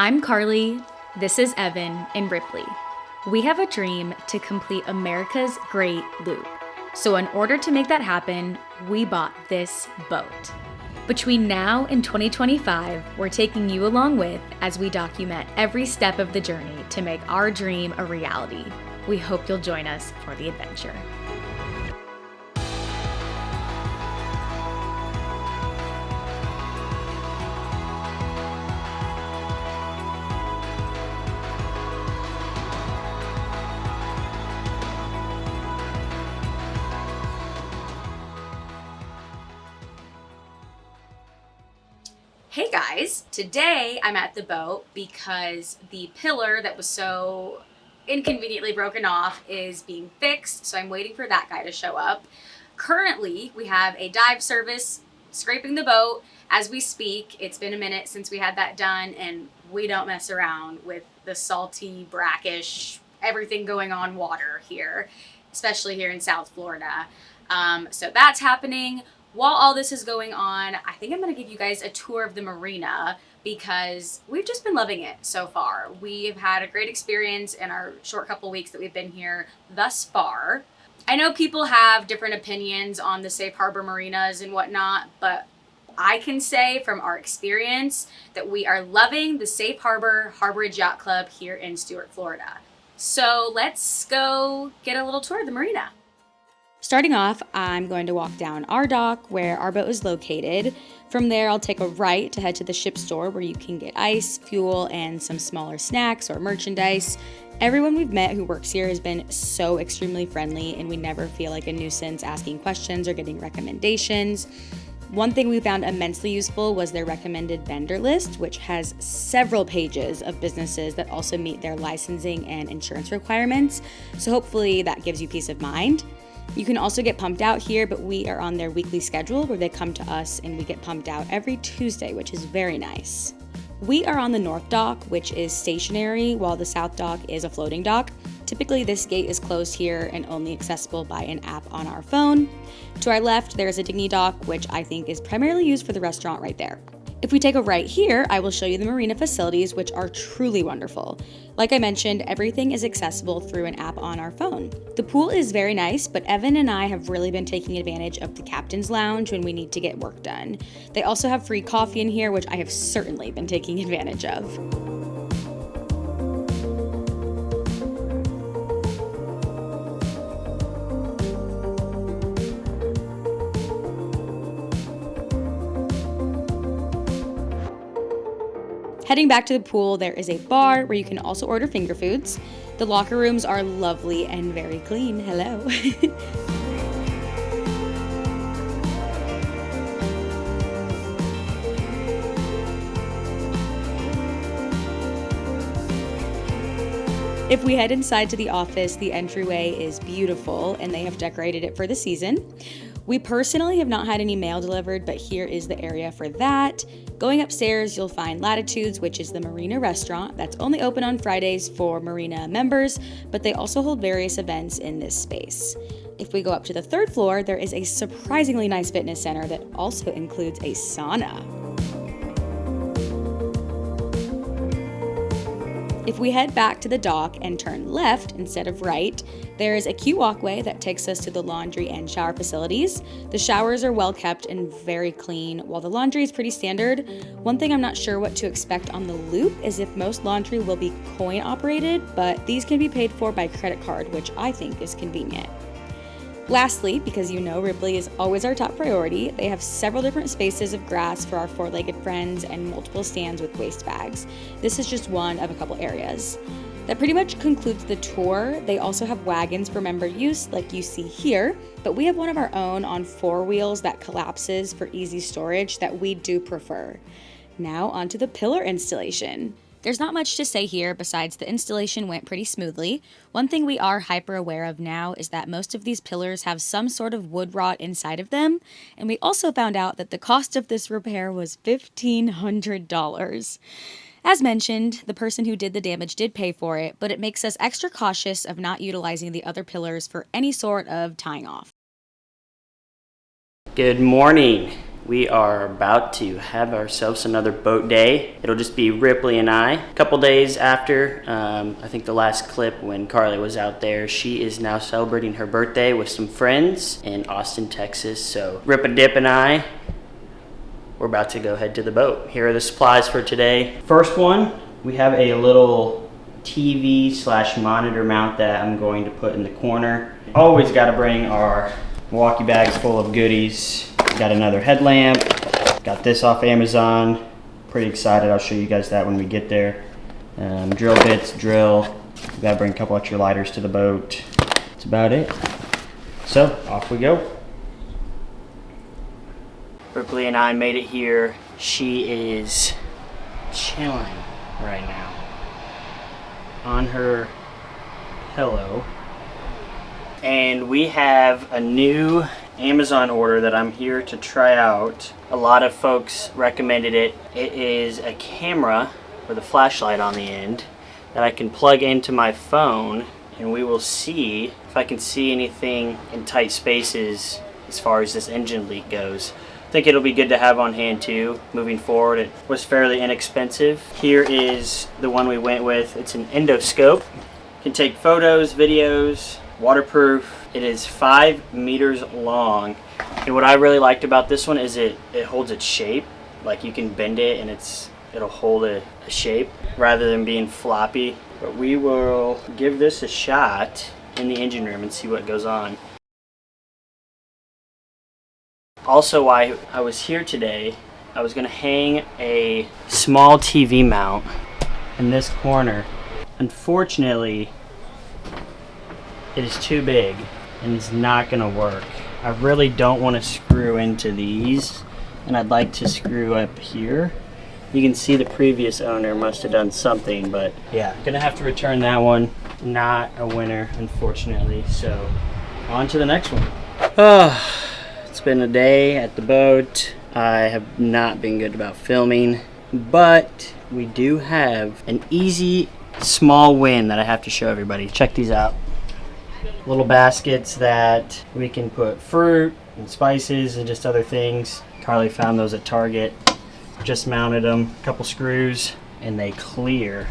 I'm Carly, this is Evan, and Ripley. We have a dream to complete America's Great Loop. So in order to make that happen, we bought this boat. Between now and 2025, we're taking you along with as we document every step of the journey to make our dream a reality. We hope you'll join us for the adventure. Hey guys, today I'm at the boat because the pillar that was so inconveniently broken off is being fixed, so I'm waiting for that guy to show up. Currently, we have a dive service scraping the boat as we speak. It's been a minute since we had that done, and we don't mess around with the salty, brackish, everything going on water here, especially here in South Florida. So that's happening. While all this is going on, I think I'm going to give you guys a tour of the marina because we've just been loving it so far. We've had a great experience in our short couple weeks that we've been here thus far. I know people have different opinions on the safe harbor marinas and whatnot, but I can say from our experience that we are loving the Safe Harbor Harborage Yacht Club here in Stuart, Florida. So let's go get a little tour of the marina. Starting off, I'm going to walk down our dock where our boat is located. From there, I'll take a right to head to the ship store where you can get ice, fuel, and some smaller snacks or merchandise. Everyone we've met who works here has been so extremely friendly, and we never feel like a nuisance asking questions or getting recommendations. One thing we found immensely useful was their recommended vendor list, which has several pages of businesses that also meet their licensing and insurance requirements. So hopefully that gives you peace of mind. You can also get pumped out here, but we are on their weekly schedule where they come to us and we get pumped out every Tuesday, which is very nice. We are on the north dock, which is stationary, while the south dock is a floating dock. Typically, this gate is closed here and only accessible by an app on our phone. To our left, there is a dinghy dock, which I think is primarily used for the restaurant right there. If we take a right here, I will show you the marina facilities, which are truly wonderful. Like I mentioned, everything is accessible through an app on our phone. The pool is very nice, but Evan and I have really been taking advantage of the captain's lounge when we need to get work done. They also have free coffee in here, which I have certainly been taking advantage of. Heading back to the pool, there is a bar where you can also order finger foods. The locker rooms are lovely and very clean. Hello. If we head inside to the office, the entryway is beautiful and they have decorated it for the season. We personally have not had any mail delivered, but here is the area for that. Going upstairs, you'll find Latitudes, which is the marina restaurant that's only open on Fridays for marina members, but they also hold various events in this space. If we go up to the third floor, there is a surprisingly nice fitness center that also includes a sauna. If we head back to the dock and turn left instead of right, there is a queue walkway that takes us to the laundry and shower facilities. The showers are well kept and very clean, while the laundry is pretty standard. One thing I'm not sure what to expect on the loop is if most laundry will be coin operated, but these can be paid for by credit card, which I think is convenient. Lastly, because you know Ripley is always our top priority, they have several different spaces of grass for our four-legged friends and multiple stands with waste bags. This is just one of a couple areas. That pretty much concludes the tour. They also have wagons for member use like you see here, but we have one of our own on 4 wheels that collapses for easy storage that we do prefer. Now onto the pillar installation. There's not much to say here besides the installation went pretty smoothly. One thing we are hyper aware of now is that most of these pillars have some sort of wood rot inside of them, and we also found out that the cost of this repair was $1,500. As mentioned, the person who did the damage did pay for it, but it makes us extra cautious of not utilizing the other pillars for any sort of tying off. Good morning. We are about to have ourselves another boat day. It'll just be Ripley and I. A couple days after, I think the last clip when Carly was out there, she is now celebrating her birthday with some friends in Austin, Texas. So Rip a Dip and I, we're about to go head to the boat. Here are the supplies for today. First one, we have a little TV/monitor mount that I'm going to put in the corner. Always got to bring our Milwaukee bags full of goodies. Got another headlamp. Got this off Amazon. Pretty excited. I'll show you guys that when we get there. Drill bits, drill. Got to bring a couple extra lighters to the boat. That's about it. So off we go. Ripley and I made it here. She is chilling right now on her pillow. And we have a new Amazon order that I'm here to try out. A lot of folks recommended it. It is a camera with a flashlight on the end that I can plug into my phone, and we will see if I can see anything in tight spaces as far as this engine leak goes. I think it'll be good to have on hand too moving forward. It was fairly inexpensive. Here is the one we went with. It's an endoscope. Can take photos, videos, waterproof. It is 5 meters long, and what I really liked about this one is it holds its shape. Like you can bend it and it'll hold a shape rather than being floppy. But we will give this a shot in the engine room and see what goes on. Also, why I was here today, I was gonna hang a small TV mount in this corner. Unfortunately, it is too big and it's not gonna work. I really don't want to screw into these, and I'd like to screw up here. You can see the previous owner must have done something, but yeah, gonna have to return that one. Not a winner, unfortunately. So on to the next one. It's been a day at the boat. I have not been good about filming, but we do have an easy small win that I have to show everybody. Check these out. Little baskets that we can put fruit and spices and just other things. Carly found those at Target. Just mounted them, a couple screws, and they clear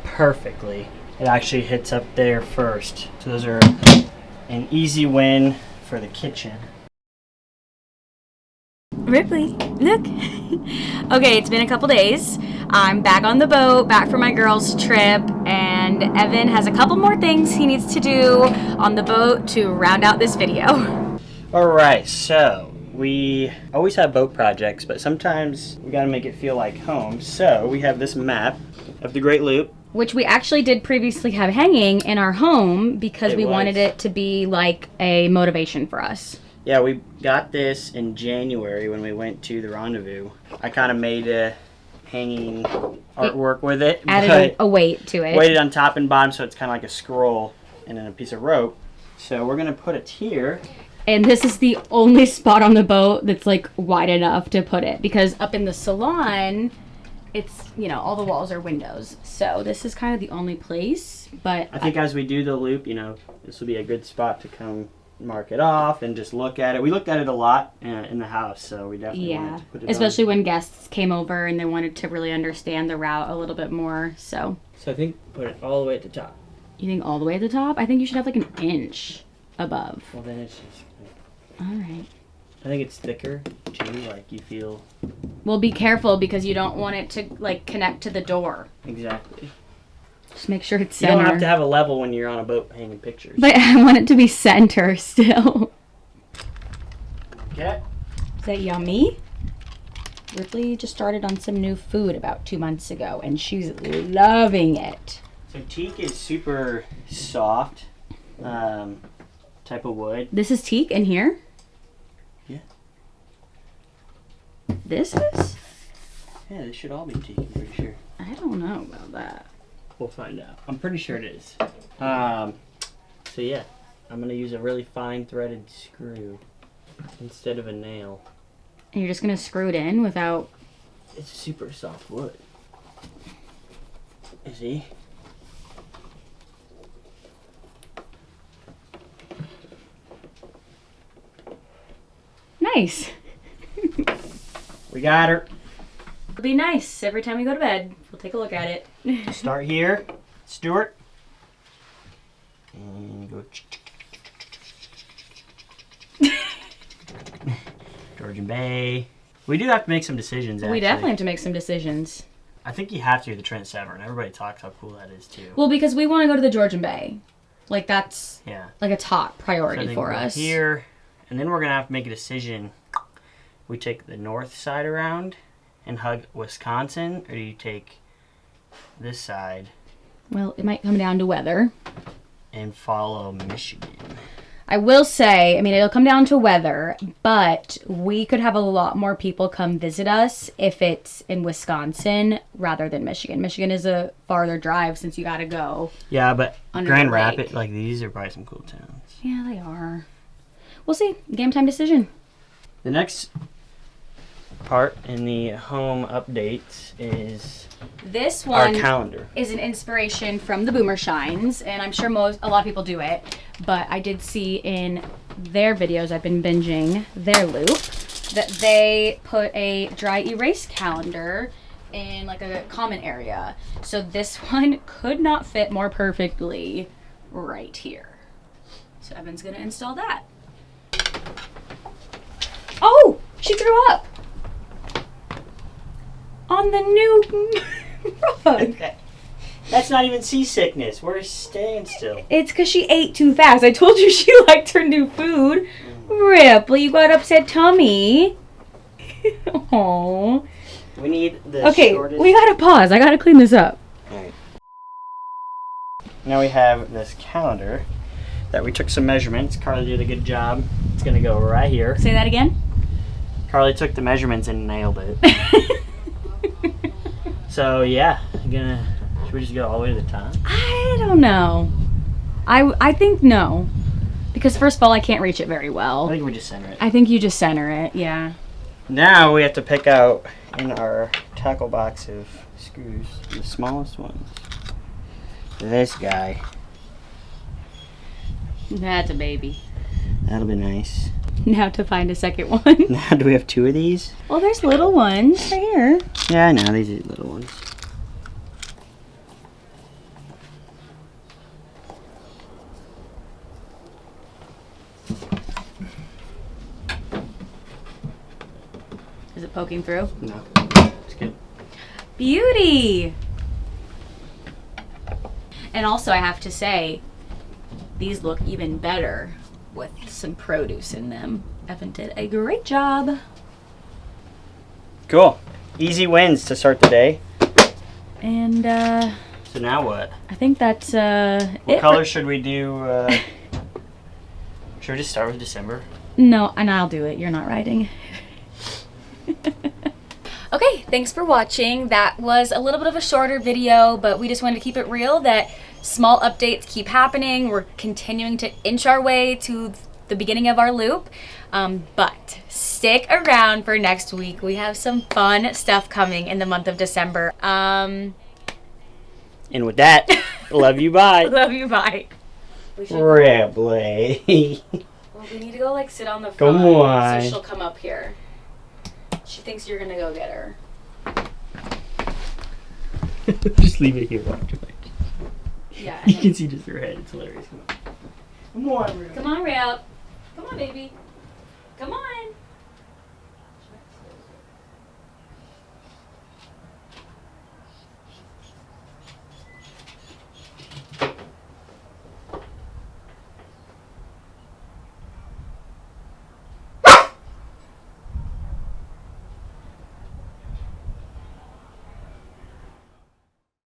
perfectly. It actually hits up there first. So those are an easy win for the kitchen. Ripley, look. Okay, it's been a couple days. I'm back on the boat, back for my girls' trip, and Evan has a couple more things he needs to do on the boat to round out this video. Alright, so we always have boat projects, but sometimes we gotta make it feel like home. So we have this map of the Great Loop, which we actually did previously have hanging in our home because we wanted it to be like a motivation for us. Yeah, we got this in January when we went to the rendezvous. I kind of made a hanging artwork with it. Added a weight to it. Weighted on top and bottom, so it's kind of like a scroll and then a piece of rope. So we're going to put it here. And this is the only spot on the boat that's like wide enough to put it, because up in the salon, it's, you know, all the walls are windows. So this is kind of the only place. But I think as we do the loop, you know, this will be a good spot to come mark it off and just look at it. We looked at it a lot in the house, so we definitely wanted to put it especially on. when guests came over and they wanted to really understand the route a little bit more. So I think put it all the way at the top. You think all the way at the top? I think you should have like an inch above. Well, then it's just all right. I think it's thicker too, like you feel. Well, be careful because you don't want it to like connect to the door. Exactly. Just make sure it's center. You don't have to have a level when you're on a boat hanging pictures. But I want it to be center still. Okay. Is that yummy? Ripley just started on some new food about 2 months ago, and she's loving it. So teak is super soft type of wood. This is teak in here? Yeah. This is? Yeah, this should all be teak, I'm pretty sure. I don't know about that. We'll find out. I'm pretty sure it is. So yeah, I'm gonna use a really fine threaded screw instead of a nail. And you're just gonna screw it in without... It's super soft wood. You see? Nice. We got her. It'll be nice every time we go to bed. We'll take a look at it. Start here, Stuart. And go. Georgian Bay. We do have to make some decisions, actually. We definitely have to make some decisions. I think you have to do the Trent Severn. Everybody talks how cool that is, too. Well, because we want to go to the Georgian Bay. Like, that's like a top priority for us. Here, and then we're going to have to make a decision. We take the north side around and hug Wisconsin, or do you take this side? Well, it might come down to weather. And follow Michigan. I will say, I mean, it'll come down to weather, but we could have a lot more people come visit us if it's in Wisconsin rather than Michigan. Michigan is a farther drive since you got to go. Yeah, but under Grand the Rapids, lake. like these are probably some cool towns. Yeah, they are. We'll see. Game time decision. The next part in the home updates is this one our calendar. Is an inspiration from the Boomer Shines, and I'm sure a lot of people do it, but I did see in their videos, I've been binging their loop, that they put a dry erase calendar in like a common area. So this one could not fit more perfectly right here. So Evan's gonna install that. Oh, she threw up on the new rug. That's not even seasickness. We're staying still. It's because she ate too fast. I told you she liked her new food. Ripley, you got upset tummy. Oh. We need the shortest... we gotta pause. I gotta clean this up. Alright. Now we have this calendar that we took some measurements. Carly did a good job. It's gonna go right here. Say that again. Carly took the measurements and nailed it. So yeah, should we just go all the way to the top? I don't know. I think no. Because first of all, I can't reach it very I well. think we just center it. I think you just center it, yeah. Now we have to pick out in our tackle box of screws the smallest ones. This guy. That's a baby. That'll be nice. Now to find a second one. Now do we have two of these? Well, there's little ones right here. Yeah, I know. These are little ones. Is it poking through? No. It's good. Beauty! And also, I have to say, these look even better with some produce in them. Evan did a great job. Cool. Easy wins to start the day. And, So now what? I think that's, What color should we do? Should we just start with December? No, and I'll do it. You're not writing. Okay, thanks for watching. That was a little bit of a shorter video, but we just wanted to keep it real that small updates keep happening. We're continuing to inch our way to the beginning of our loop. But stick around for next week. We have some fun stuff coming in the month of December. And with that, love you, bye. Love you, bye. Ripley. Well, we need to go like sit on the Come front on. so she'll come up here. She thinks you're gonna go get her. Just leave it here. Watch it. Yeah. You can see just her head. It's hilarious. Come on, Ripley. Come on, Rip. Come on, baby. Come on.